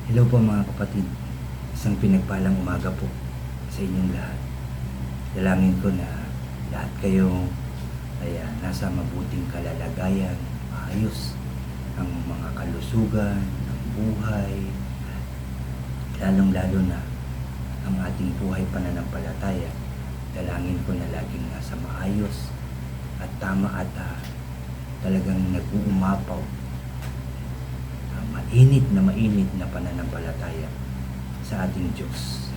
Hello po mga kapatid, isang pinagpalang umaga po sa inyong lahat. Dalangin ko na lahat kayo ay nasa mabuting kalalagayan, maayos ang mga kalusugan, ang buhay, lalong-lalo na ang ating buhay pananampalataya. Dalangin ko na laging nasa maayos at tama at talagang nag-uumapaw, mainit na pananampalataya sa ating Diyos.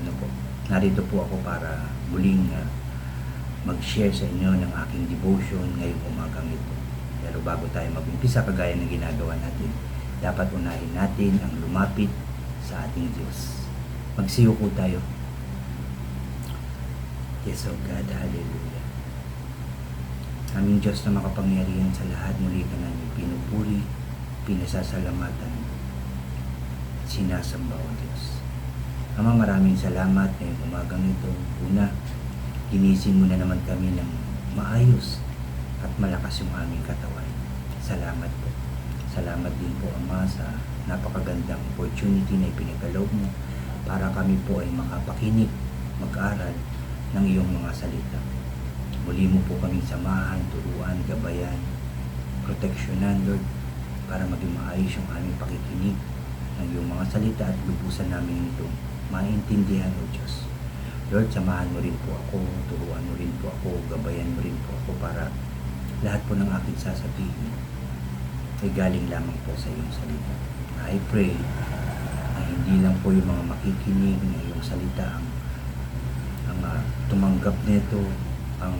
Narito po ako para muling mag-share sa inyo ng aking devotion ngayong umagang ito. Pero bago tayo mag-umpisa kagaya ng ginagawa natin, dapat unahin natin ang lumapit sa ating Diyos. Magsiyo po tayo. Yes, oh God, hallelujah. Aming Diyos na makapangyarihan sa lahat, muli ka namin pinupuri, pinasasalamatan, sinasamba o Diyos. Ama, maraming salamat ngayong umagang ito. Una, ginising mo na naman kami ng maayos at malakas yung aming katawan. Salamat po. Salamat din po, Ama, sa napakagandang opportunity na ipinagkaloob mo para kami po ay makapakinig, mag-aral ng iyong mga salita. Muli mo po kaming samahan, turuan, gabayan, proteksyonan, Lord, para maging maayos yung aming pakikinig ng iyong mga salita at lubusan namin ito maintindihan, O Diyos. Lord, samahan mo rin po ako, turuan mo rin po ako, gabayan mo rin po ako para lahat po ng aking sasabihin ay galing lamang po sa iyong salita. I pray na hindi lang po yung mga makikinig ng iyong salita ang tumanggap nito, ang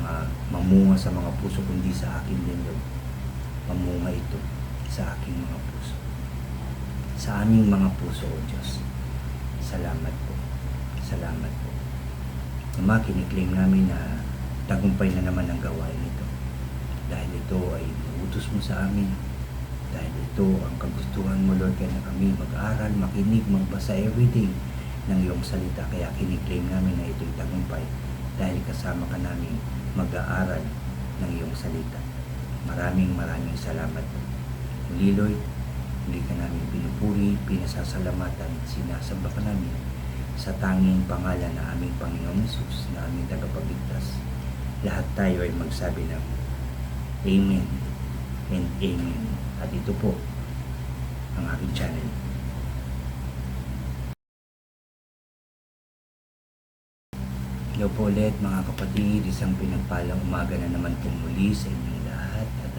mamunga sa mga puso, kundi sa akin din, Lord. Mamunga ito sa aking mga puso, sa aming mga puso, O Diyos. Salamat po. Salamat po. Ama, kiniklaim namin na tagumpay na naman ang gawain ito. Dahil ito ay utos mo sa amin. Dahil ito ang kagustuhan mo, Lord, kaya na kami mag-aral, makinig, magbasa everyday ng iyong salita. Kaya kiniklaim namin na ito'y tagumpay dahil kasama ka namin mag-aaral ng iyong salita. Maraming salamat po. Muli, Lord, muli ka namin pinupuri, pinasasalamatan, sinasamba ka namin sa tanging pangalan na aming Panginoong Hesus, na aming tagapagligtas. Lahat tayo ay magsabi ng Amen and Amen. At ito po ang aking channel. Hello po ulit mga kapatid, isang pinagpalang umaga na naman po muli sa inyong lahat. At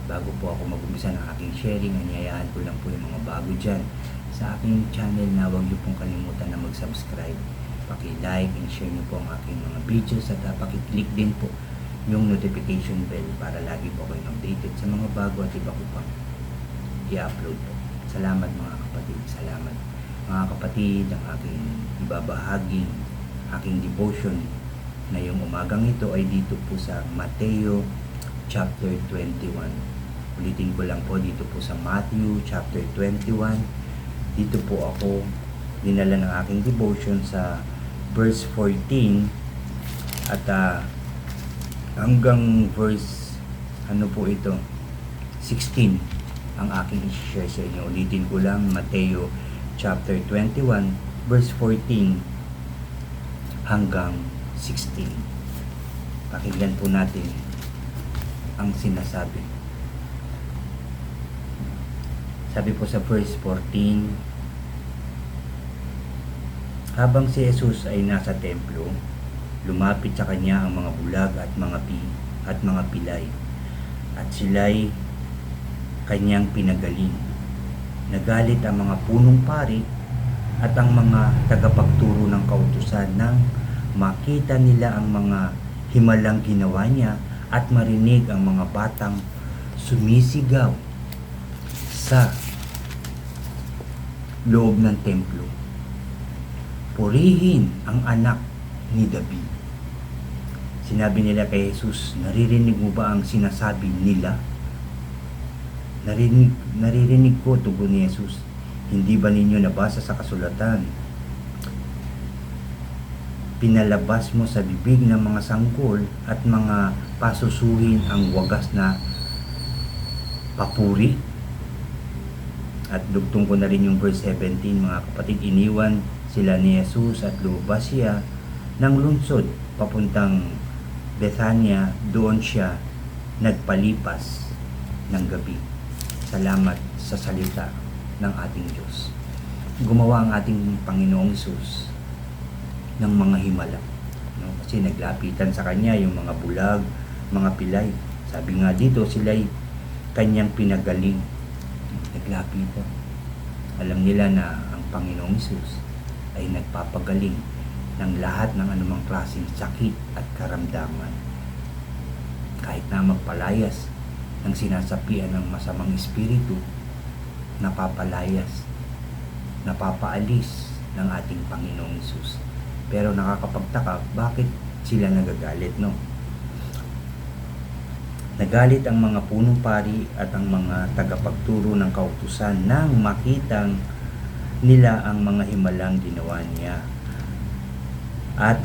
bago po ako mag-umpisa ng aking sharing, anyayahan ko lang po yung mga bago dyan sa aking channel na huwag niyo pong kalimutan na mag-subscribe. Paki-like and share niyo po ang aking mga videos at paki-click din po yung notification bell para lagi po kayong updated sa mga bago at iba ko pang i-upload po. Salamat mga kapatid, salamat. Mga kapatid, ang aking ibabahaging aking devotion na yung umagang ito ay dito po sa Mateo chapter 21. Ulitin ko lang po, dito po sa Matthew chapter 21. Dito po ako dinala ng aking devotion sa verse 14 at hanggang verse po ito 16 ang aking i-share sa inyo. Ulitin ko lang, Mateo chapter 21 verse 14 hanggang 16. Pakinggan po natin ang sinasabi. Sabi po sa verse 14, habang si Jesus ay nasa templo, lumapit sa kanya ang mga bulag at mga pilay, at sila'y kanyang pinagaling. Nagalit ang mga punong pari at ang mga tagapagturo ng kautusan nang makita nila ang mga himalang ginawa niya at marinig ang mga batang sumisigaw sa loob ng templo. Purihin ang anak ni David. Sinabi nila kay Jesus, naririnig mo ba ang sinasabi nila? Naririnig ko, tugon ni Jesus. Hindi ba ninyo nabasa sa kasulatan? Pinalabas mo sa bibig ng mga sanggol at mga pasusuhin ang wagas na papuri. At dugtong ko na rin yung verse 17, mga kapatid. Iniwan sila ni Jesus at lumabas siya ng lungsod papuntang Bethania. Doon siya nagpalipas ng gabi. Salamat sa salita ng ating Diyos. Gumawa ang ating Panginoong Jesus ng mga himala, no? Kasi naglapitan sa Kanya yung mga bulag, mga pilay. Sabi nga dito, sila'y Kanyang pinagaling. Naglapitan. Alam nila na ang Panginoong Jesus ay nagpapagaling ng lahat ng anumang klaseng sakit at karamdaman. Kahit na magpalayas ng sinasapian ng masamang espiritu, napapalayas, napapaalis ng ating Panginoong Jesus. Pero nakakapagtaka, bakit sila nagagalit, no? Nagalit ang mga punong pari at ang mga tagapagturo ng kautusan nang makitang nila ang mga himalang ginawa niya. At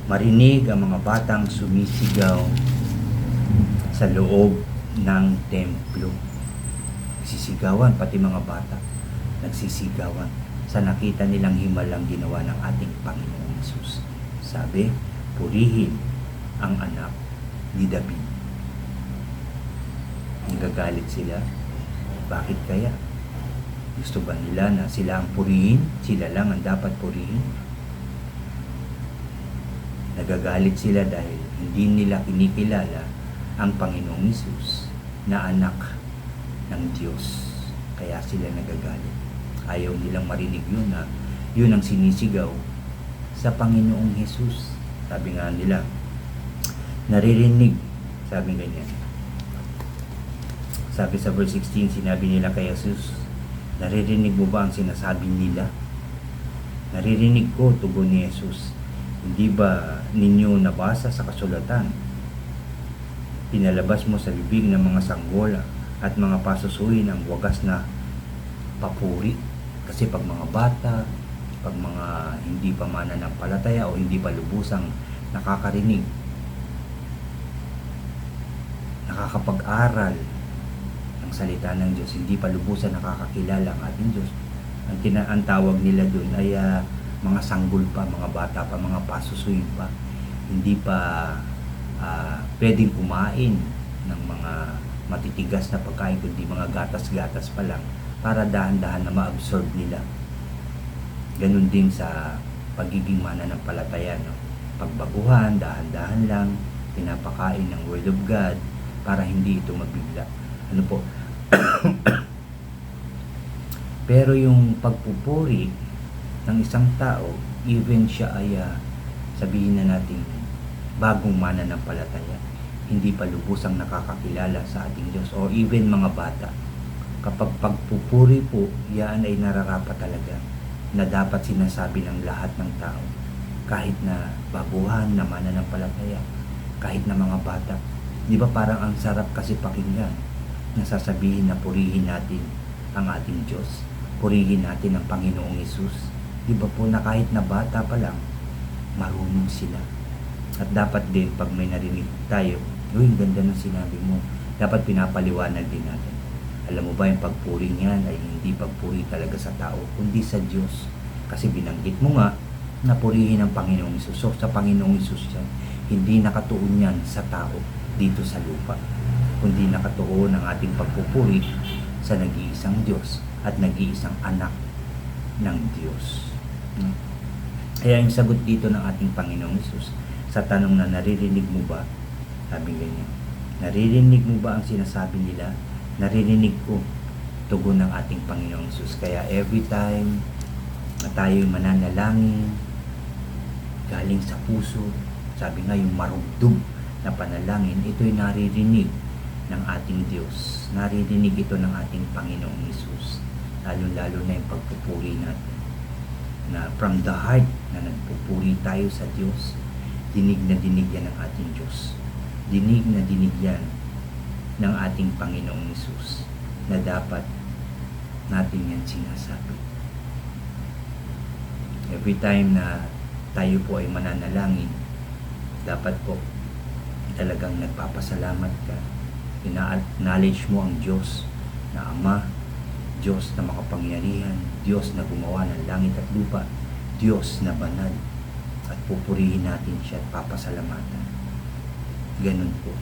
marinig ang mga batang sumisigaw sa loob ng templo. Sisigawan, pati mga bata nagsisigawan sa nakita nilang himalang ginawa ng ating Panginoong Jesus. Sabi, purihin ang anak ni David. Nagagalit sila. Bakit kaya? Gusto ba nila na sila ang purihin? Sila lang ang dapat purihin? Nagagalit sila dahil hindi nila kinikilala ang Panginoong Jesus na anak ng Diyos. Kaya sila nagagalit. Ayaw nilang marinig yun na yun ang sinisigaw sa Panginoong Jesus. Sabi nga nila, naririnig, sabi ganyan. Sabi sa verse 16, sinabi nila kay Jesus, naririnig mo ba ang sinasabi nila? Naririnig ko, tugon ni Jesus. Hindi ba ninyo nabasa sa kasulatan? Pinalabas mo sa bibig ng mga sanggola at mga pasusuin ang wagas na papuri. Kasi pag mga bata, pag mga hindi pa mananampalataya o hindi pa lubusang nakakarinig, nakakapag-aral ng salita ng Diyos, hindi pa lubusan nakakakilala ang ating Diyos, ang tawag nila doon ay mga sanggol pa, mga bata pa, mga pasusuin pa, hindi pa pwedeng kumain ng mga matitigas na pagkain, kundi mga gatas-gatas pa lang para dahan-dahan na ma-absorb nila. Ganun din sa pagiging mananampalataya, no? Pagbaguhan, dahan-dahan lang, pinapakain ng Word of God para hindi ito mabigla. Ano po? Pero yung pagpupuri ng isang tao, even siya ay sabihin na natin bagong mananampalataya, hindi pa lubusang nakakakilala sa ating Diyos, o even mga bata, kapag pagpupuri po, yan ay nararapat talaga na dapat sinasabi ng lahat ng tao, kahit na baguhan na mananampalataya, kahit na mga bata. Di ba parang ang sarap kasi pakinggan na sasabihin na purihin natin ang ating Diyos, purihin natin ang Panginoong Hesus. Di ba po na kahit na bata pa lang, marunong sila. At dapat din pag may narinig tayo, uy, ganda ng sinabi mo, dapat pinapaliwanag din natin. Alam mo ba, yung pagpuri niyan ay hindi pagpuri talaga sa tao, kundi sa Diyos. Kasi binanggit mo nga na purihin ang Panginoong Hesus. So sa Panginoong Hesus yan, hindi nakatuon yan sa tao dito sa lupa, kundi nakatuon ang ating pagpupuri sa nag-iisang Diyos at nag-iisang anak ng Diyos. Kaya yung sagot dito ng ating Panginoong Hesus sa tanong na naririnig mo ba, sabi ganyan, naririnig mo ba ang sinasabi nila? Naririnig ko, tugon ng ating Panginoong Hesus. Kaya every time na tayo'y mananalangin galing sa puso, sabi nga yung marugdog na panalangin, ito'y naririnig ng ating Diyos. Naririnig ito ng ating Panginoong Hesus. Lalo-lalo na yung pagpupuri natin, na from the heart na nagpupuri tayo sa Diyos, dinig na dinig yan ng ating Diyos. Dinig na dinig yan ng ating Panginoong Hesus na dapat natin yan sinasabi. Every time na tayo po ay mananalangin, dapat po talagang nagpapasalamat ka, ina-acknowledge mo ang Diyos na Ama, Diyos na makapangyarihan, Diyos na gumawa ng langit at lupa, Diyos na banal, at pupurihin natin siya at papasalamatan. Ganun po.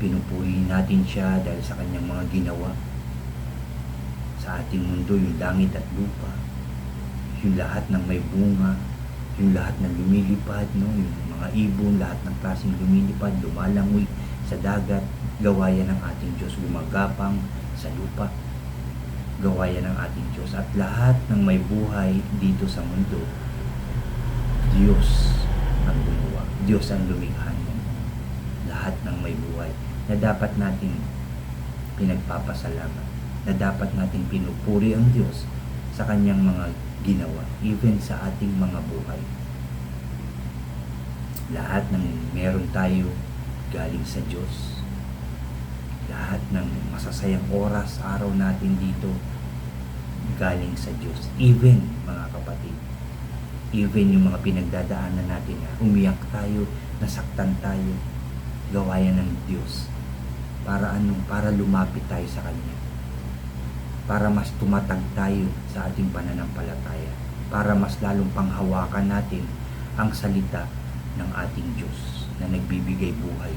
Pinupurihin natin siya dahil sa kanyang mga ginawa sa ating mundo, yung langit at lupa, yung lahat ng may bunga, yung lahat ng lumilipad, no? Yung mga ibon, lahat ng klaseng lumilipad, lumalangoy sa dagat, gawayan ng ating Diyos, gumagapang sa lupa, gawayan ng ating Diyos. At lahat ng may buhay dito sa mundo, Diyos ang gumawa, Diyos ang lumikha niyan. Lahat ng may buhay na dapat natin pinagpapasalamat, na dapat natin pinupuri ang Diyos sa kanyang mga ginawa, even sa ating mga buhay. Lahat ng meron tayo galing sa Diyos. Lahat ng masasayang oras, araw natin dito, galing sa Diyos. Even, mga kapatid, even yung mga pinagdadaanan natin na umiyak tayo, nasaktan tayo, gawayan ng Diyos. Para anong? Para lumapit tayo sa Kanya. Para mas tumatag tayo sa ating pananampalataya. Para mas lalong panghawakan natin ang salita ng ating Diyos na nagbibigay buhay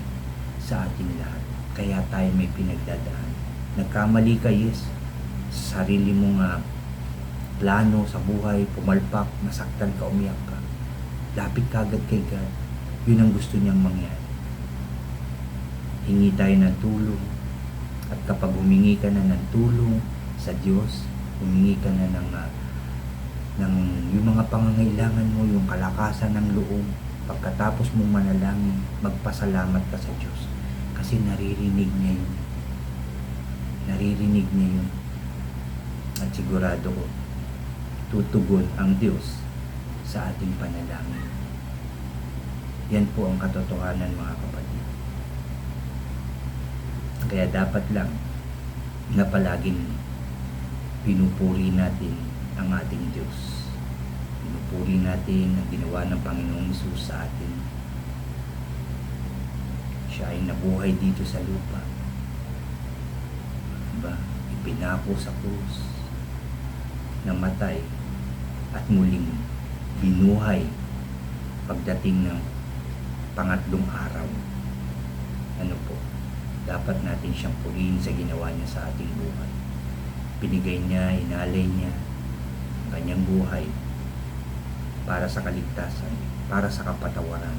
sa ating lahat. Kaya tayo may pinagdadaan. Nagkamali ka, yes. Sa sarili mong plano sa buhay, pumalpak, nasaktan ka, umiyak ka. Lapit ka agad kay God. Yun ang gusto niyang mangyari. Hingi tayo ng tulong. At kapag humingi ka na ng tulong sa Diyos, humingi ka na ng yung mga pangangailangan mo, yung kalakasan ng loob, pagkatapos mong manalangin, magpasalamat ka sa Diyos. Kasi naririnig niya yun. Naririnig niya yun. At sigurado ko, tutugon ang Diyos sa ating panalangin. Yan po ang katotohanan, mga kapatid. Kaya dapat lang na palaging pinupuri natin ang ating Diyos. Pinupuri natin ang ginawa ng Panginoong Hesus sa atin. Siya ay nabuhay dito sa lupa. Diba? Ipinako sa krus, namatay, at muling binuhay pagdating ng pangatlong araw. Ano po? Dapat natin siyang purihin sa ginawa niya sa ating buhay. Binigay niya, inalay niya ang kanyang buhay para sa kaligtasan, para sa kapatawaran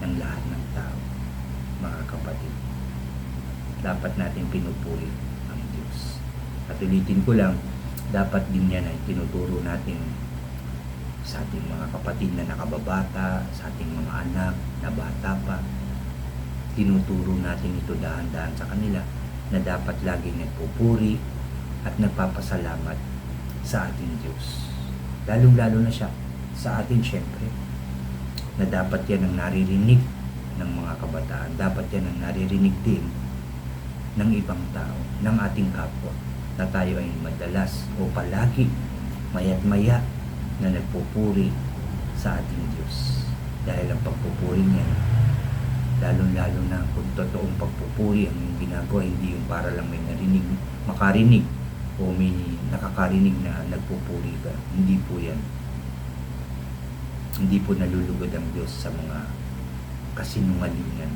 ng lahat ng tao. Mga kapatid, dapat natin pinupuri ang Diyos. At ulitin ko lang, dapat din yan ay tinuturo natin sa ating mga kapatid na nakababata, sa ating mga anak na bata pa. Tinuturo natin ito dahan-dahan sa kanila na dapat laging nagpupuri at nagpapasalamat sa ating Diyos. Lalong-lalo na siya sa atin, syempre, na dapat yan ang naririnig ng mga kabataan. Dapat yan ang naririnig din ng ibang tao, ng ating kapwa, na tayo ay madalas o palagi, maya't maya, na nagpupuri sa ating Diyos. Dahil ang pagpupuri niya, lalong-lalo na kung totoong pagpupuri ang ginagawa, hindi yung para lang may narinig, makarinig o may nakakarinig na nagpupuri ka. Hindi po yan. Hindi po nalulugod ang Diyos sa mga kasinungalingan.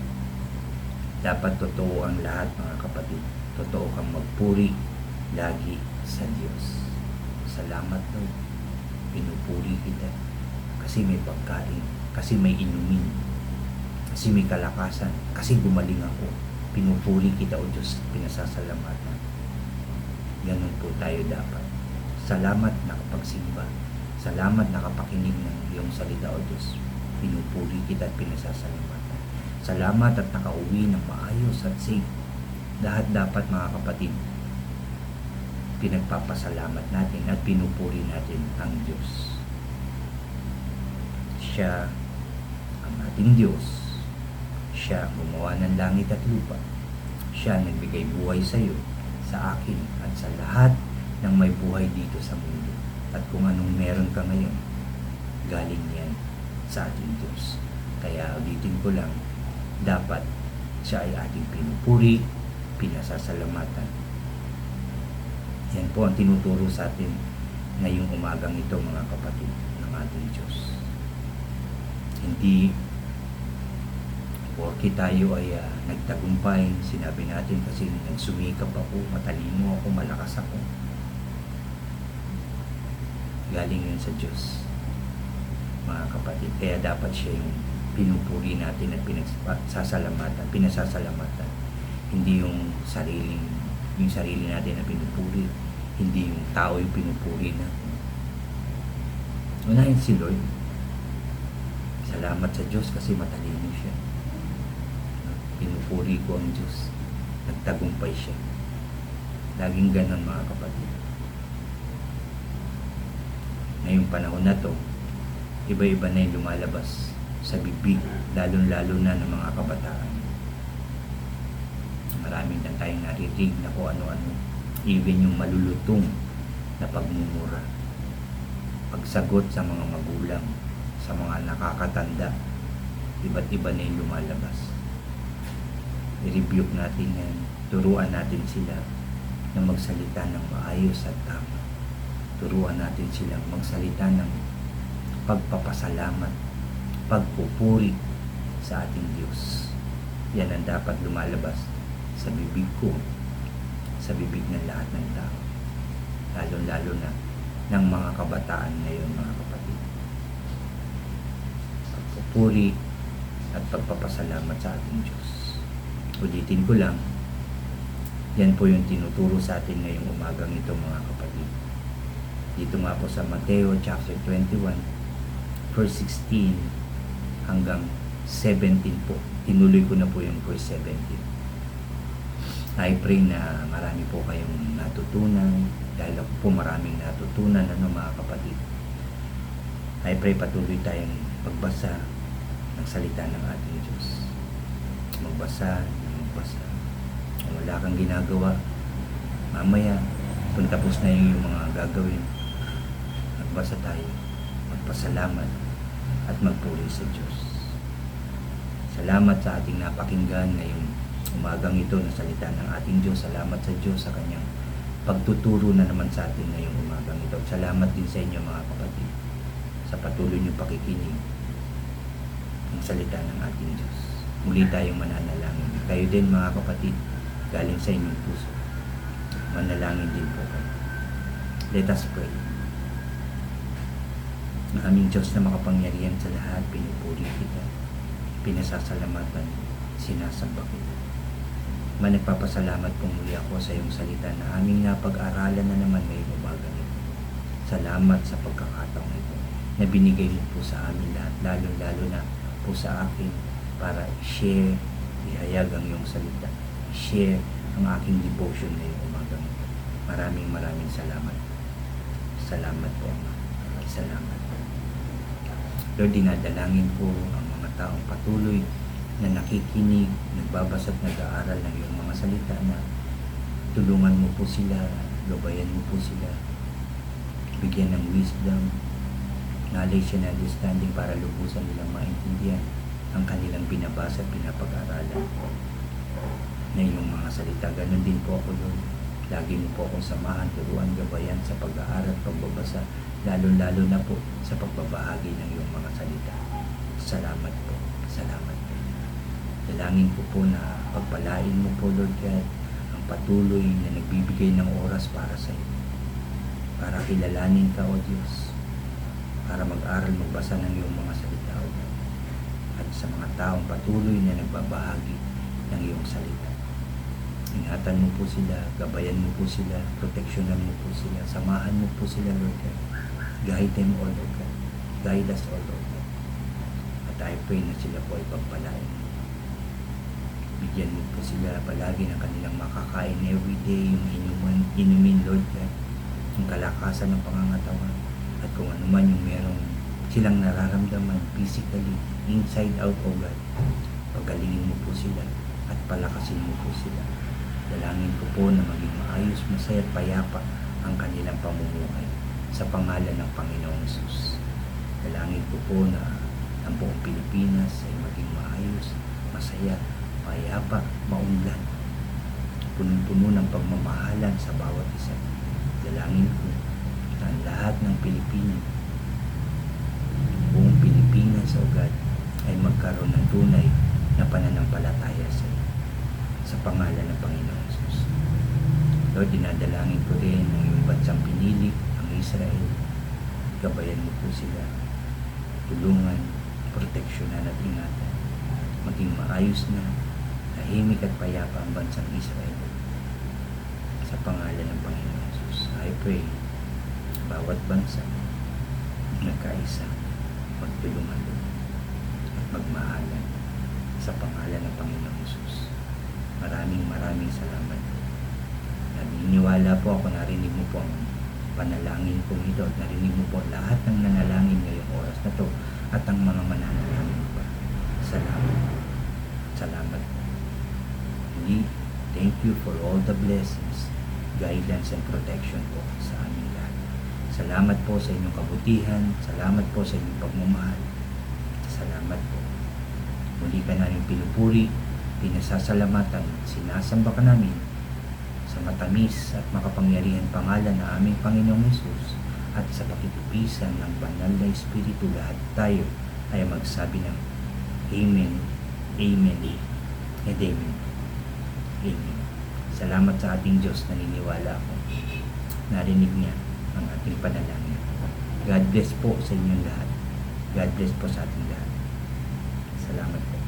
Dapat totoo ang lahat, mga kapatid. Totoo kang magpuri lagi sa Diyos. Salamat, Lord. Pinupuri kita kasi may pagkain, kasi may inumin, kasi may kalakasan, kasi gumaling ako. Pinupuri kita, O Diyos, pinasasalamatan. Ganun po tayo dapat. Salamat nakapagsimba. Salamat nakapakinig ng iyong salita, O Diyos. Pinupuri kita at pinasasalamatan. Salamat at nakauwi ng maayos at safe. Lahat dapat, mga kapatid, pinagpapasalamat natin at pinupuri natin ang Diyos. Siya ang ating Diyos. Siya ang gumawa ng langit at lupa. Siya ang nagbigay buhay sa iyo, sa akin, at sa lahat ng may buhay dito sa mundo. At kung anong meron ka ngayon, galing yan sa ating Diyos. Kaya ulitin ko lang, dapat siya ay ating pinupuri, pinasasalamatan, Yan po ang tinuturo sa atin ngayong umagang ito, mga kapatid ng ating Diyos. Hindi porke tayo ay nagtagumpay, sinabi natin kasi nagsumikap ako, matalino ako, malakas ako. Galing yun sa Diyos, mga kapatid. Kaya dapat siya yung pinupuri natin at pinasasalamatan. Hindi yung sarili natin na pinupuri, hindi yung tao yung pinupuri natin. Unahin si Lord. Salamat sa Diyos kasi matalino siya. Pinupuri ko ang Diyos. Nagtagumpay siya. Laging ganon, mga kapatid. Ngayong panahon na to, iba-iba na yung lumalabas sa bibig, lalong-lalo na ng mga kabataan. Maraming na tayong narinig na kung ano-ano. Even yung malulutong na pagmumura, pagsagot sa mga magulang, sa mga nakakatanda, iba't iba na yung lumalabas. I-rebuke natin yan, turuan natin sila na magsalita ng maayos at tama. Turuan natin silang magsalita ng pagpapasalamat, pagpupuri sa ating Diyos. Yan ang dapat lumalabas sa bibig ko, sa bibig ng lahat ng tao. Lalo-lalo na ng mga kabataan ngayon, mga kapatid. Pagpupuri at pagpapasalamat sa ating Diyos. Ulitin ko lang, yan po yung tinuturo sa atin ngayong umagang ito, mga kapatid. Dito nga po sa Mateo chapter 21, verse 16 hanggang 17 po. Tinuloy ko na po yung verse 17. I pray na marami po kayong natutunan, dahil ako po maraming natutunan, mga kapatid. I pray patuloy tayong pagbasa ng salita ng ating Diyos. Magbasa. Kung wala kang ginagawa, mamaya, kung tapos na yung mga gagawin, magbasa tayo, magpasalamat, at magpuri sa Diyos. Salamat sa ating napakinggan ngayong umagang ito na salita ng ating Diyos. Salamat sa Diyos sa kanyang pagtuturo na naman sa atin ngayong umagang ito. Salamat din sa inyo, mga kapatid, sa patuloy niyong pakikinig ng salita ng ating Diyos. Muli tayong mananalangin. Kayo din, mga kapatid, galing sa inyong puso. Manalangin din po kayo. Let us pray. Ang aming Diyos na makapangyarihan sa lahat, pinupuri kita, pinasasalamatan, sinasamba kita. Nagpapasalamat po muli ako sa iyong salita na aming napag-aralan na naman ngayong umaga nito. Salamat sa pagkakataong ito na binigay mo po sa amin lahat, lalo-lalo na po sa akin, para i-share, ihayag ang iyong salita, i-share ang aking devotion ngayong umaga nito. Maraming salamat. Salamat po, Ama. Salamat. Lord, dinadalangin ko ang mga taong patuloy na nakikinig, nagbabasa at nag-aaral ng iyong mga salita, na tulungan mo po sila, gabayan mo po sila, bigyan ng wisdom, knowledge and understanding para lubusan nilang maintindihan ang kanilang binabasa at pinapag-aralan na iyong mga salita. Ganon din po ako, Lord. Lagi mo po akong samahan, turuan, gabayan sa pag-aaral, pagbabasa, lalo-lalo na po sa pagbabahagi ng iyong mga salita. Salamat po. Salamat po. Dalangin ko po na pagpalain mo po, Lord God, ang patuloy na nagbibigay ng oras para sa iyo. Para kilalanin ka, O Diyos. Para mag-aral, magbasa ng iyong mga salita, O God. At sa mga taong patuloy na nagbabahagi ng iyong salita. Ingatan mo po sila, gabayan mo po sila, proteksyonan mo po sila, samahan mo po sila, Lord God. Guide them all, Lord God. Guide us all, Lord God. At I pray na sila po ay pagpalain. Bigyan mo po sila palagi ng kanilang makakain everyday, yung inumin, Lord God, yung kalakasan ng pangangatawan, at kung ano man yung merong silang nararamdaman physically, inside out, O God, pagalingin mo po sila at palakasin mo po sila. Dalangin ko po na maging maayos, masaya at payapa ang kanilang pamumuhay sa pangalan ng Panginoong Hesus. Dalangin ko po na ang buong Pilipinas ay maging maayos, masaya, payapa, maunlad, punong-puno ng pagmamahalan sa bawat isa. Dalangin ko na ang lahat ng Pilipino, buong Pilipinas, O God, ay magkaroon ng tunay na pananampalataya sa iyo. Sa pangalan ng Panginoon Jesus. Lord, dinadalangin ko rin ang iyong bansang pinili, ang Israel. Gabayan mo po sila. Tulungan, proteksyonan at ingatan. Maging maayos na, tahimik at payapa ang bansang Israel. Sa pangalan ng Panginoon Jesus, I pray, bawat bansa nagkaisa, magtulungan at magmahalan sa pangalan ng Panginoon Jesus. Maraming salamat. Naniniwala po ako, narinig mo po ang panalangin ko ito at narinig mo po lahat ng nanalangin ngayong oras na to at ang mga mananalangin pa. Salamat. Hindi, thank you for all the blessings, guidance and protection po sa aming lahat. Salamat po sa inyong kabutihan, salamat po sa inyong pagmamahal. Salamat po. Muli ka namin pinupuri, pinasasalamatan, sinasamba ka namin sa matamis at makapangyarihan pangalan na aming Panginoong Hesus at sa pakitupisan ng banal na Espiritu, lahat tayo ay magsabi ng Amen, Amen, and Amen. Amen. Salamat sa ating Diyos, naniniwala ako. Narinig niya ang ating panalangin. God bless po sa inyong lahat. God bless po sa ating lahat. Salamat po.